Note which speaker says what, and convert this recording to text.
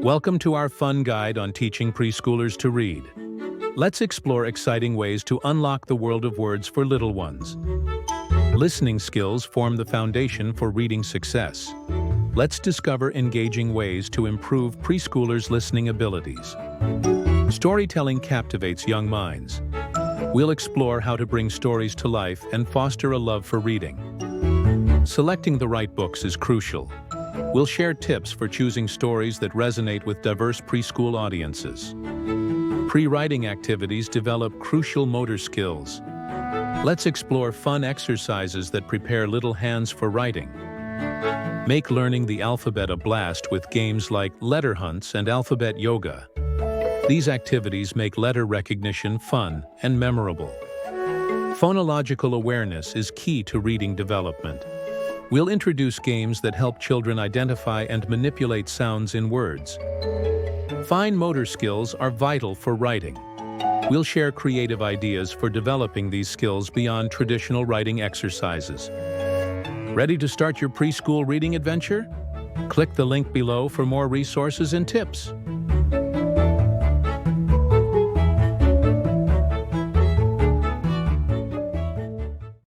Speaker 1: Welcome to our fun guide on teaching preschoolers to read. Let's explore exciting ways to unlock the world of words for little ones. Listening skills form the foundation for reading success. Let's discover engaging ways to improve preschoolers' listening abilities. Storytelling captivates young minds. We'll explore how to bring stories to life and foster a love for reading. Selecting the right books is crucial. We'll share tips for choosing stories that resonate with diverse preschool audiences. Pre-writing activities develop crucial motor skills. Let's explore fun exercises that prepare little hands for writing. Make learning the alphabet a blast with games like letter hunts and alphabet yoga. These activities make letter recognition fun and memorable. Phonological awareness is key to reading development. We'll introduce games that help children identify and manipulate sounds in words. Fine motor skills are vital for writing. We'll share creative ideas for developing these skills beyond traditional writing exercises. Ready to start your preschool reading adventure? Click the link below for more resources and tips.